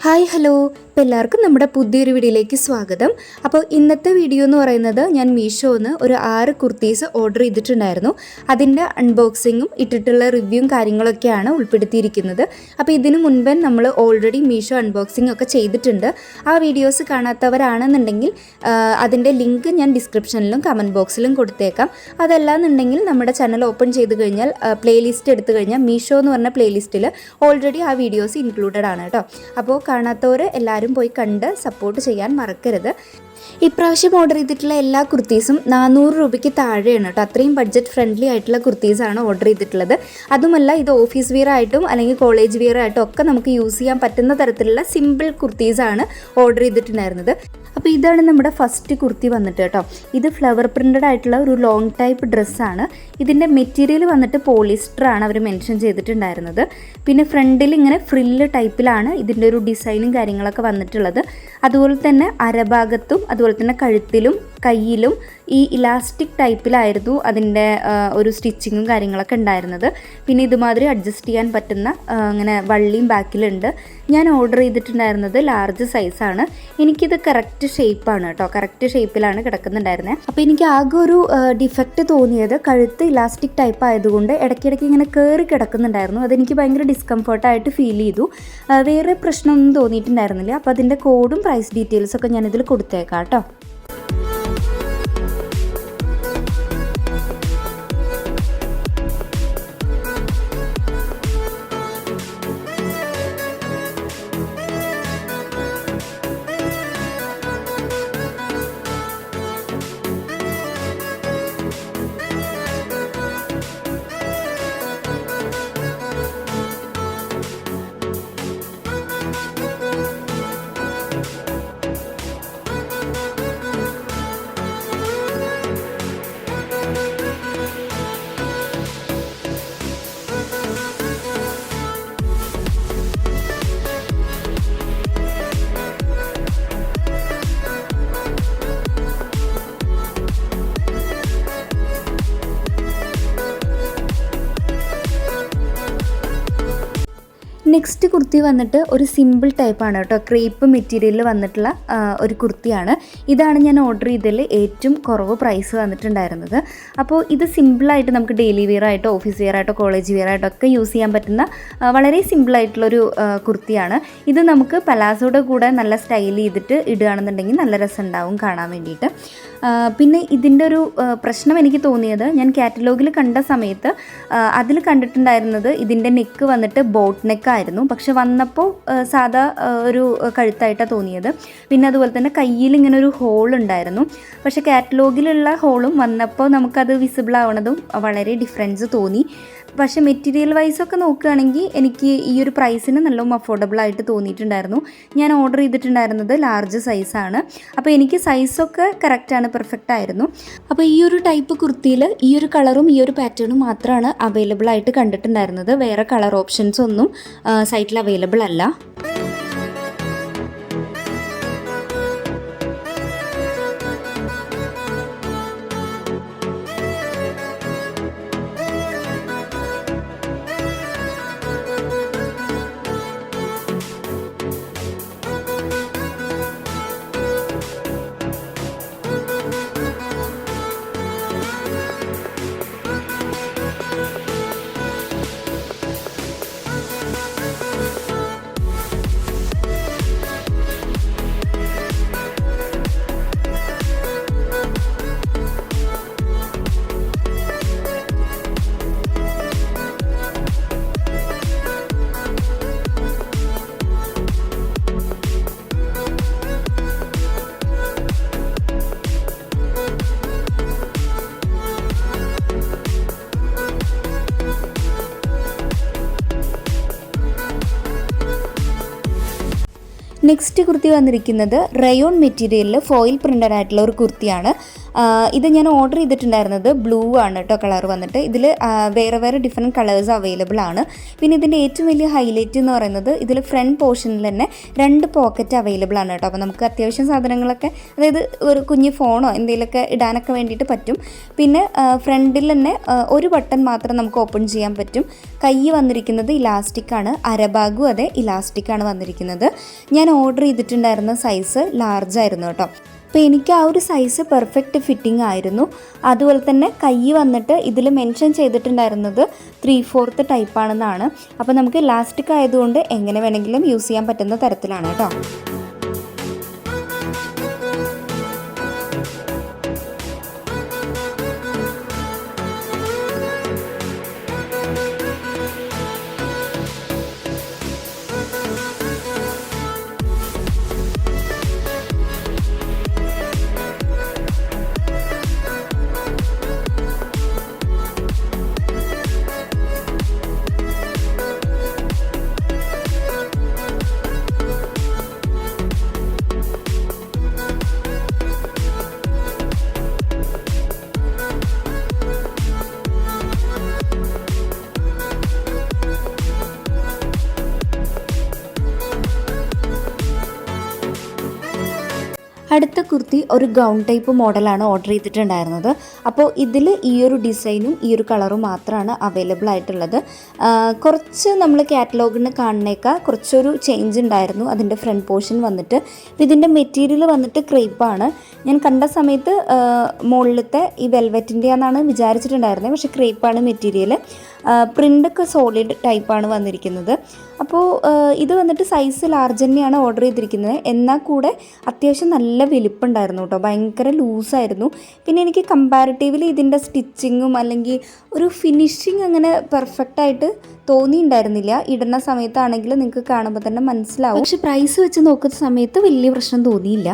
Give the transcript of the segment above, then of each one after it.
Hi hello, ഇപ്പോൾ എല്ലാവർക്കും നമ്മുടെ പുതിയൊരു വീഡിയോയിലേക്ക് സ്വാഗതം. അപ്പോൾ ഇന്നത്തെ വീഡിയോ എന്ന് പറയുന്നത് ഞാൻ മീഷോന്ന് ഒരു 6 കുർത്തീസ് ഓർഡർ ചെയ്തിട്ടുണ്ടായിരുന്നു. അതിൻ്റെ അൺബോക്സിങ്ങും ഇട്ടിട്ടുള്ള റിവ്യൂവും കാര്യങ്ങളൊക്കെയാണ് ഉൾപ്പെടുത്തിയിരിക്കുന്നത്. അപ്പോൾ ഇതിനു മുൻപേ നമ്മൾ ഓൾറെഡി മീഷോ അൺബോക്സിംഗ് ഒക്കെ ചെയ്തിട്ടുണ്ട്. ആ വീഡിയോസ് കാണാത്തവരാണെന്നുണ്ടെങ്കിൽ അതിൻ്റെ ലിങ്ക് ഞാൻ ഡിസ്ക്രിപ്ഷനിലും കമൻറ്റ് ബോക്സിലും കൊടുത്തേക്കാം. അതല്ലാന്നുണ്ടെങ്കിൽ നമ്മുടെ ചാനൽ ഓപ്പൺ ചെയ്ത് കഴിഞ്ഞാൽ പ്ലേലിസ്റ്റ് എടുത്തു കഴിഞ്ഞാൽ മീഷോ എന്ന് പറഞ്ഞ പ്ലേലിസ്റ്റിൽ ഓൾറെഡി ആ വീഡിയോസ് ഇൻക്ലൂഡഡ് ആണ് കേട്ടോ. അപ്പോൾ കാണാത്തവർ എല്ലാവരും പോയി കണ്ട് സപ്പോർട്ട് ചെയ്യാൻ മറക്കരുത്. ഇപ്രാവശ്യം ഓർഡർ ചെയ്തിട്ടുള്ള എല്ലാ കുർത്തീസും 400 രൂപയ്ക്ക് താഴെയാണ് കേട്ടോ. അത്രയും ബഡ്ജറ്റ് ഫ്രണ്ട്ലി ആയിട്ടുള്ള കുർത്തീസാണ് ഓർഡർ ചെയ്തിട്ടുള്ളത്. അതുമല്ല, ഇത് ഓഫീസ് വിയർ ആയിട്ടും അല്ലെങ്കിൽ കോളേജ് വിയർ ആയിട്ടും ഒക്കെ നമുക്ക് യൂസ് ചെയ്യാൻ പറ്റുന്ന തരത്തിലുള്ള സിമ്പിൾ കുർത്തീസാണ് ഓർഡർ ചെയ്തിട്ടുണ്ടായിരുന്നത്. അപ്പോൾ ഇതാണ് നമ്മുടെ ഫസ്റ്റ് കുർത്തി വന്നിട്ട് കേട്ടോ. ഇത് ഫ്ലവർ പ്രിൻറ്റഡ് ആയിട്ടുള്ള ഒരു ലോങ് ടൈപ്പ് ഡ്രസ്സാണ്. ഇതിൻ്റെ മെറ്റീരിയൽ വന്നിട്ട് പോളിസ്റ്റർ ആണ് അവർ മെൻഷൻ ചെയ്തിട്ടുണ്ടായിരുന്നത്. പിന്നെ ഫ്രണ്ടിൽ ഇങ്ങനെ ഫ്രില്ല് ടൈപ്പിലാണ് ഇതിൻ്റെ ഒരു ഡിസൈനും കാര്യങ്ങളൊക്കെ വന്നിട്ടുള്ളത്. അതുപോലെ തന്നെ അരഭാഗത്തും അതുപോലെ തന്നെ കഴുത്തിലും കയ്യിലും ഈ ഇലാസ്റ്റിക് ടൈപ്പിലായിരുന്നു അതിൻ്റെ ഒരു സ്റ്റിച്ചിങ്ങും കാര്യങ്ങളൊക്കെ ഉണ്ടായിരുന്നത്. പിന്നെ ഇതുമാതിരി അഡ്ജസ്റ്റ് ചെയ്യാൻ പറ്റുന്ന അങ്ങനെ വള്ളിയും ബാക്കിലുണ്ട്. ഞാൻ ഓർഡർ ചെയ്തിട്ടുണ്ടായിരുന്നത് ലാർജ് സൈസാണ്. എനിക്കിത് കറക്റ്റ് ഷേപ്പാണ് കേട്ടോ, കറക്റ്റ് ഷേപ്പിലാണ് കിടക്കുന്നുണ്ടായിരുന്നത്. അപ്പോൾ എനിക്ക് ആകെ ഒരു ഡിഫക്റ്റ് തോന്നിയത് കഴുത്ത് ഇലാസ്റ്റിക് ടൈപ്പ് ആയതുകൊണ്ട് ഇടയ്ക്കിടയ്ക്ക് ഇങ്ങനെ കയറി കിടക്കുന്നുണ്ടായിരുന്നു. അതെനിക്ക് ഭയങ്കര ഡിസ്കംഫർട്ടായിട്ട് ഫീൽ ചെയ്തു. വേറെ പ്രശ്നമൊന്നും തോന്നിയിട്ടുണ്ടായിരുന്നില്ല. അപ്പോൾ അതിൻ്റെ കോഡും പ്രൈസ് ഡീറ്റെയിൽസൊക്കെ ഞാനിതിൽ കൊടുത്തേക്കാം കേട്ടോ. നെക്സ്റ്റ് കുർത്തി വന്നിട്ട് ഒരു സിമ്പിൾ ടൈപ്പാണ് കേട്ടോ. ക്രേപ്പ് മെറ്റീരിയലിൽ വന്നിട്ടുള്ള ഒരു കുർത്തിയാണ്. ഇതാണ് ഞാൻ ഓർഡർ ചെയ്തതിൽ ഏറ്റവും കുറവ് പ്രൈസ് വന്നിട്ടുണ്ടായിരുന്നത്. അപ്പോൾ ഇത് സിമ്പിളായിട്ട് നമുക്ക് ഡെയിലി വെയർ ആയിട്ടോ ഓഫീസ് വെയർ ആയിട്ടോ കോളേജ് വെയർ ആയിട്ടോ ഒക്കെ യൂസ് ചെയ്യാൻ പറ്റുന്ന വളരെ സിമ്പിളായിട്ടുള്ളൊരു കുർത്തിയാണ്. ഇത് നമുക്ക് പലാസോയുടെ കൂടെ നല്ല സ്റ്റൈൽ ചെയ്തിട്ട് ഇടുകയാണെന്നുണ്ടെങ്കിൽ നല്ല രസമുണ്ടാവും കാണാൻ വേണ്ടിയിട്ട്. പിന്നെ ഇതിൻ്റെ ഒരു പ്രശ്നം എനിക്ക് തോന്നിയത്, ഞാൻ കാറ്റലോഗിൽ കണ്ട സമയത്ത് അതിൽ കണ്ടിട്ടുണ്ടായിരുന്നത് ഇതിൻ്റെ നെക്ക് വന്നിട്ട് ബോട്ട് നെക്കായിരുന്നു. പക്ഷെ വന്നപ്പോൾ സാധാ ഒരു കഴുത്തായിട്ടാണ് തോന്നിയത്. പിന്നെ അതുപോലെ തന്നെ കയ്യിൽ ഇങ്ങനെ ഒരു ഹോൾ ഉണ്ടായിരുന്നു. പക്ഷെ കാറ്റലോഗിലുള്ള ഹോളും വന്നപ്പോൾ നമുക്കത് വിസിബിൾ ആവണതും വളരെ ഡിഫറൻസ് തോന്നി. പക്ഷേ മെറ്റീരിയൽ വൈസൊക്കെ നോക്കുകയാണെങ്കിൽ എനിക്ക് ഈ ഒരു പ്രൈസിന് നല്ലോണം അഫോർഡബിൾ ആയിട്ട് തോന്നിയിട്ടുണ്ടായിരുന്നു. ഞാൻ ഓർഡർ ചെയ്തിട്ടുണ്ടായിരുന്നത് ലാർജ് സൈസാണ്. അപ്പോൾ എനിക്ക് സൈസൊക്കെ കറക്റ്റാണ്, പെർഫെക്റ്റ് ആയിരുന്നു. അപ്പോൾ ഈ ഒരു ടൈപ്പ് കുർത്തിയിൽ ഈ ഒരു കളറും ഈ ഒരു പാറ്റേണും മാത്രമാണ് അവൈലബിൾ ആയിട്ട് കണ്ടിട്ടുണ്ടായിരുന്നത്. വേറെ കളർ ഓപ്ഷൻസ് ഒന്നും സൈറ്റിൽ അവൈലബിൾ അല്ല. നെക്സ്റ്റ് കുർത്തി വന്നിരിക്കുന്നത് റയോൺ മെറ്റീരിയലിൽ ഫോയിൽ പ്രിൻ്റഡ് ആയിട്ടുള്ള ഒരു കുർത്തിയാണ്. ഇത് ഞാൻ ഓർഡർ ചെയ്തിട്ടുണ്ടായിരുന്നത് ബ്ലൂ ആണ് കേട്ടോ കളർ വന്നിട്ട്. ഇതിൽ വേറെ വേറെ ഡിഫറെൻറ്റ് കളേഴ്സ് അവൈലബിൾ ആണ്. പിന്നെ ഇതിൻ്റെ ഏറ്റവും വലിയ ഹൈലൈറ്റ് എന്ന് പറയുന്നത് ഇതിൽ ഫ്രണ്ട് പോർഷനിൽ തന്നെ 2 പോക്കറ്റ് അവൈലബിൾ ആണ് കേട്ടോ. അപ്പോൾ നമുക്ക് അത്യാവശ്യം സാധനങ്ങളൊക്കെ, അതായത് ഒരു കുഞ്ഞ് ഫോണോ എന്തെങ്കിലുമൊക്കെ ഇടാനൊക്കെ വേണ്ടിയിട്ട് പറ്റും. പിന്നെ ഫ്രണ്ടിൽ തന്നെ ഒരു ബട്ടൺ മാത്രം നമുക്ക് ഓപ്പൺ ചെയ്യാൻ പറ്റും. കൈ വന്നിരിക്കുന്നത് ഇലാസ്റ്റിക് ആണ്, അരഭാഗവും അതെ ഇലാസ്റ്റിക് ആണ് വന്നിരിക്കുന്നത്. ഞാൻ ഓർഡർ ചെയ്തിട്ടുണ്ടായിരുന്ന സൈസ് ലാർജ് ആയിരുന്നു കേട്ടോ. അപ്പോൾ എനിക്ക് ആ ഒരു സൈസ് പെർഫെക്റ്റ് ഫിറ്റിംഗ് ആയിരുന്നു. അതുപോലെ തന്നെ കൈ വന്നിട്ട് ഇതിൽ മെൻഷൻ ചെയ്തിട്ടുണ്ടായിരുന്നത് 3/4 ടൈപ്പാണെന്നാണ്. അപ്പോൾ നമുക്ക് ഇലാസ്റ്റിക് ആയതുകൊണ്ട് എങ്ങനെ വേണമെങ്കിലും യൂസ് ചെയ്യാൻ പറ്റുന്ന തരത്തിലാണ് കേട്ടോ. അടുത്ത കുർത്തി ഒരു ഗൗൺ ടൈപ്പ് മോഡലാണ് ഓർഡർ ചെയ്തിട്ടുണ്ടായിരുന്നത്. അപ്പോൾ ഇതിൽ ഈ ഒരു ഡിസൈനും ഈ ഒരു കളറും മാത്രമാണ് അവൈലബിൾ ആയിട്ടുള്ളത്. കുറച്ച് നമ്മൾ കാറ്റലോഗിന് കാണുന്നേക്കാൾ കുറച്ചൊരു ചേഞ്ച് ഉണ്ടായിരുന്നു അതിൻ്റെ ഫ്രണ്ട് പോർഷൻ വന്നിട്ട്. ഇതിൻ്റെ മെറ്റീരിയൽ വന്നിട്ട് ക്രേപ്പാണ്. ഞാൻ കണ്ട സമയത്ത് മുകളിലത്തെ ഈ വെൽവെറ്റിൻ്റെ ആണെന്നാണ് വിചാരിച്ചിട്ടുണ്ടായിരുന്നത്, പക്ഷേ ക്രേപ്പാണ് മെറ്റീരിയൽ. പ്രിൻ്റൊക്കെ സോളിഡ് ടൈപ്പാണ് വന്നിരിക്കുന്നത്. അപ്പോൾ ഇത് വന്നിട്ട് സൈസ് ലാർജ് തന്നെയാണ് ഓർഡർ ചെയ്തിരിക്കുന്നത്. എന്നാൽ കൂടെ അത്യാവശ്യം നല്ല വലിപ്പമുണ്ടായിരുന്നു കേട്ടോ, ഭയങ്കര ലൂസായിരുന്നു. പിന്നെ എനിക്ക് കമ്പാരിറ്റീവ്ലി ഇതിൻ്റെ സ്റ്റിച്ചിങ്ങും അല്ലെങ്കിൽ ഒരു ഫിനിഷിങ് അങ്ങനെ പെർഫെക്റ്റായിട്ട് തോന്നിയിട്ടുണ്ടായിരുന്നില്ല. ഇടുന്ന സമയത്താണെങ്കിൽ നിങ്ങൾക്ക് കാണുമ്പോൾ തന്നെ മനസ്സിലാവും. പക്ഷെ പ്രൈസ് വെച്ച് നോക്കുന്ന സമയത്ത് വലിയ പ്രശ്നം തോന്നിയില്ല.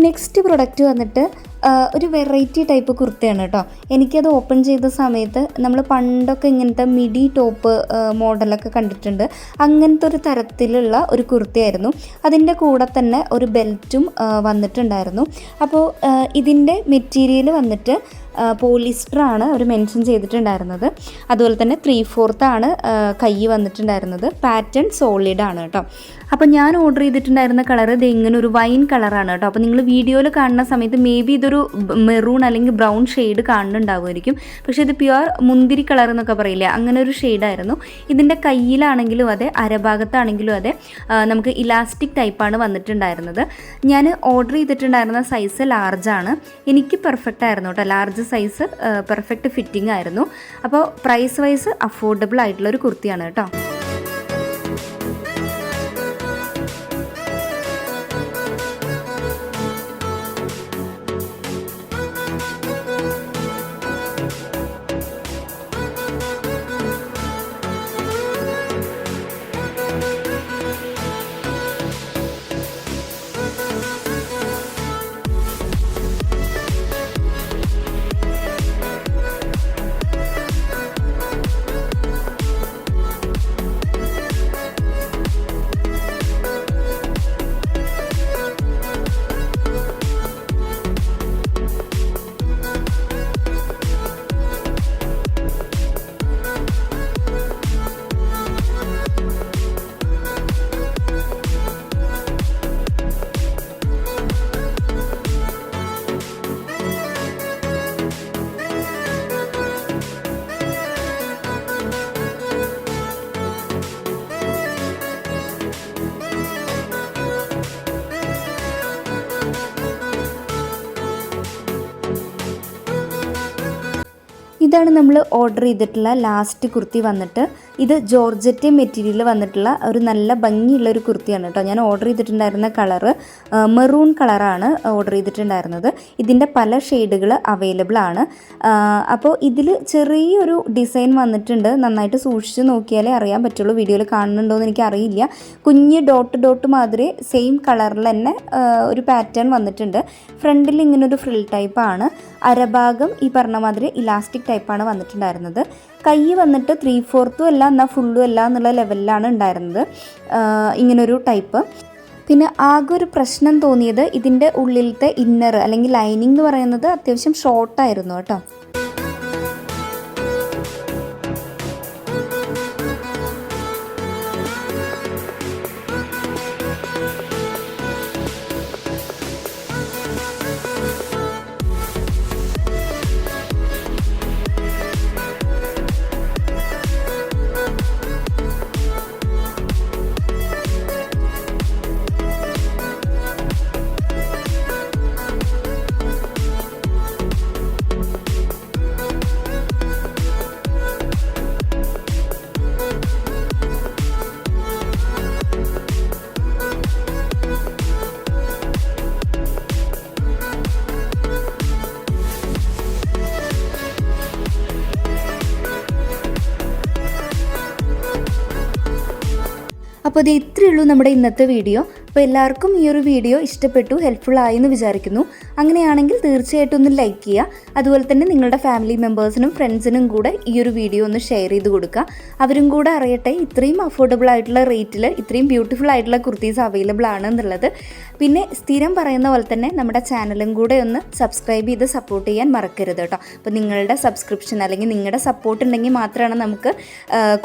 നെക്സ്റ്റ് പ്രൊഡക്റ്റ് വന്നിട്ട് ഒരു വെറൈറ്റി ടൈപ്പ് കുർത്തയാണ് കേട്ടോ. എനിക്കത് ഓപ്പൺ ചെയ്ത സമയത്ത് നമ്മൾ പണ്ടൊക്കെ ഇങ്ങനത്തെ മിഡി ടോപ്പ് മോഡലൊക്കെ കണ്ടിട്ടുണ്ട്. അങ്ങനത്തെ ഒരു തരത്തിലുള്ള ഒരു കുർത്തയായിരുന്നു. അതിൻ്റെ കൂടെ തന്നെ ഒരു ബെൽറ്റും വന്നിട്ടുണ്ടായിരുന്നു. അപ്പോൾ ഇതിൻ്റെ മെറ്റീരിയൽ വന്നിട്ട് പോളിസ്റ്ററാണ് അവർ മെൻഷൻ ചെയ്തിട്ടുണ്ടായിരുന്നത്. അതുപോലെ തന്നെ 3/4 കൈ വന്നിട്ടുണ്ടായിരുന്നത്. പാറ്റേൺ സോളിഡാണ് കേട്ടോ. അപ്പോൾ ഞാൻ ഓർഡർ ചെയ്തിട്ടുണ്ടായിരുന്ന കളർ ഇത് ഇങ്ങനെ ഒരു വൈൻ കളറാണ് കേട്ടോ. അപ്പോൾ നിങ്ങൾ വീഡിയോയിൽ കാണുന്ന സമയത്ത് മേ ബി ഇതൊരു മെറൂൺ അല്ലെങ്കിൽ ബ്രൗൺ ഷെയ്ഡ് കാണുന്നുണ്ടാവുമായിരിക്കും. പക്ഷേ ഇത് പ്യുവർ മുന്തിരി കളർ എന്നൊക്കെ പറയില്ലേ, അങ്ങനെ ഒരു ഷെയ്ഡായിരുന്നു. ഇതിൻ്റെ കയ്യിലാണെങ്കിലും അതെ അരഭാഗത്താണെങ്കിലും അതെ നമുക്ക് ഇലാസ്റ്റിക് ടൈപ്പാണ് വന്നിട്ടുണ്ടായിരുന്നത്. ഞാൻ ഓർഡർ ചെയ്തിട്ടുണ്ടായിരുന്ന സൈസ് ലാർജാണ്. എനിക്ക് പെർഫെക്റ്റ് ആയിരുന്നു കേട്ടോ, ലാർജ് സൈസ് പെർഫെക്റ്റ് ഫിറ്റിംഗ് ആയിരുന്നു. അപ്പോൾ പ്രൈസ് വൈസ് അഫോർഡബിൾ ആയിട്ടുള്ളൊരു കുർത്തിയാണ് കേട്ടോ. ഇതാണ് നമ്മൾ ഓർഡർ ചെയ്തിട്ടുള്ള ലാസ്റ്റ് കുർത്തി വന്നിട്ട്. ഇത് ജോർജറ്റ് മെറ്റീരിയൽ വന്നിട്ടുള്ള ഒരു നല്ല ഭംഗിയുള്ള ഒരു കുർത്തിയാണ് കേട്ടോ. ഞാൻ ഓർഡർ ചെയ്തിട്ടുണ്ടായിരുന്ന കളറ് മെറൂൺ കളറാണ് ഓർഡർ ചെയ്തിട്ടുണ്ടായിരുന്നത്. ഇതിൻ്റെ പല ഷെയ്ഡുകൾ അവൈലബിൾ ആണ്. അപ്പോൾ ഇതിൽ ചെറിയൊരു ഡിസൈൻ വന്നിട്ടുണ്ട്. നന്നായിട്ട് സൂക്ഷിച്ച് നോക്കിയാലേ അറിയാൻ പറ്റുള്ളൂ. വീഡിയോയിൽ കാണുന്നുണ്ടോ എന്ന് എനിക്കറിയില്ല. കുഞ്ഞ് ഡോട്ട് മാതിരി സെയിം കളറിൽ തന്നെ ഒരു പാറ്റേൺ വന്നിട്ടുണ്ട്. ഫ്രണ്ടിൽ ഇങ്ങനൊരു ഫ്രിൽ ടൈപ്പാണ്. അരഭാഗം ഈ പറഞ്ഞ മാതിരി ഇലാസ്റ്റിക് ടൈപ്പാണ് വന്നിട്ടുണ്ടായിരുന്നത്. കൈ വന്നിട്ട് 3/4 അല്ല എന്നാൽ ഫുള്ളും അല്ല എന്നുള്ള ലെവലിലാണ് ഉണ്ടായിരുന്നത് ഇങ്ങനൊരു ടൈപ്പ്. പിന്നെ ആകെ ഒരു പ്രശ്നം തോന്നിയത് ഇതിൻ്റെ ഉള്ളിലത്തെ ഇന്നർ അല്ലെങ്കിൽ ലൈനിങ് എന്ന് പറയുന്നത് അത്യാവശ്യം ഷോർട്ടായിരുന്നു കേട്ടോ. അപ്പോൾ ഇത് ഇത്രയേ ഉള്ളൂ നമ്മുടെ ഇന്നത്തെ വീഡിയോ. അപ്പോൾ എല്ലാവർക്കും ഈ ഒരു വീഡിയോ ഇഷ്ടപ്പെട്ടു, ഹെൽപ്ഫുൾ ആയി എന്ന് വിചാരിക്കുന്നു. അങ്ങനെയാണെങ്കിൽ തീർച്ചയായിട്ടും ഒന്ന് ലൈക്ക് ചെയ്യുക. അതുപോലെ തന്നെ നിങ്ങളുടെ ഫാമിലി മെമ്പേഴ്സിനും ഫ്രണ്ട്സിനും കൂടെ ഈ ഒരു വീഡിയോ ഒന്ന് ഷെയർ ചെയ്ത് കൊടുക്കുക. അവരും കൂടെ അറിയട്ടെ ഇത്രയും അഫോർഡബിൾ ആയിട്ടുള്ള റേറ്റിൽ ഇത്രയും ബ്യൂട്ടിഫുൾ ആയിട്ടുള്ള കുർത്തീസ് അവൈലബിൾ ആണ് എന്നുള്ളത്. പിന്നെ സ്ഥിരം പറയുന്ന പോലെ തന്നെ നമ്മുടെ ചാനലും കൂടെ ഒന്ന് സബ്സ്ക്രൈബ് ചെയ്ത് സപ്പോർട്ട് ചെയ്യാൻ മറക്കരുത് കേട്ടോ. അപ്പോൾ നിങ്ങളുടെ സബ്സ്ക്രിപ്ഷൻ അല്ലെങ്കിൽ നിങ്ങളുടെ സപ്പോർട്ട് ഉണ്ടെങ്കിൽ മാത്രമാണ് നമുക്ക്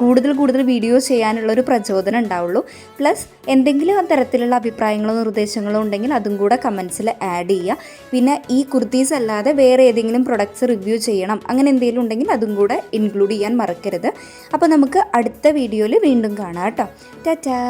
കൂടുതൽ വീഡിയോ ചെയ്യാനുള്ളൊരു പ്രചോദനം ഉണ്ടാവുള്ളൂ. പ്ലസ് എന്തെങ്കിലും തരത്തിലുള്ള അഭിപ്രായങ്ങളോ നിർദ്ദേശങ്ങളോ ഉണ്ടെങ്കിൽ അതും കൂടെ കമൻസിൽ ആഡ് ചെയ്യുക. പിന്നെ ഈ കുർത്തീസ് അല്ലാതെ വേറെ ഏതെങ്കിലും പ്രൊഡക്ട്സ് റിവ്യൂ ചെയ്യണം അങ്ങനെ എന്തെങ്കിലും ഉണ്ടെങ്കിൽ അതും കൂടെ ഇൻക്ലൂഡ് ചെയ്യാൻ മറക്കരുത്. അപ്പോൾ നമുക്ക് അടുത്ത വീഡിയോയിൽ വീണ്ടും കാണാം കേട്ടോ. ടാറ്റാ.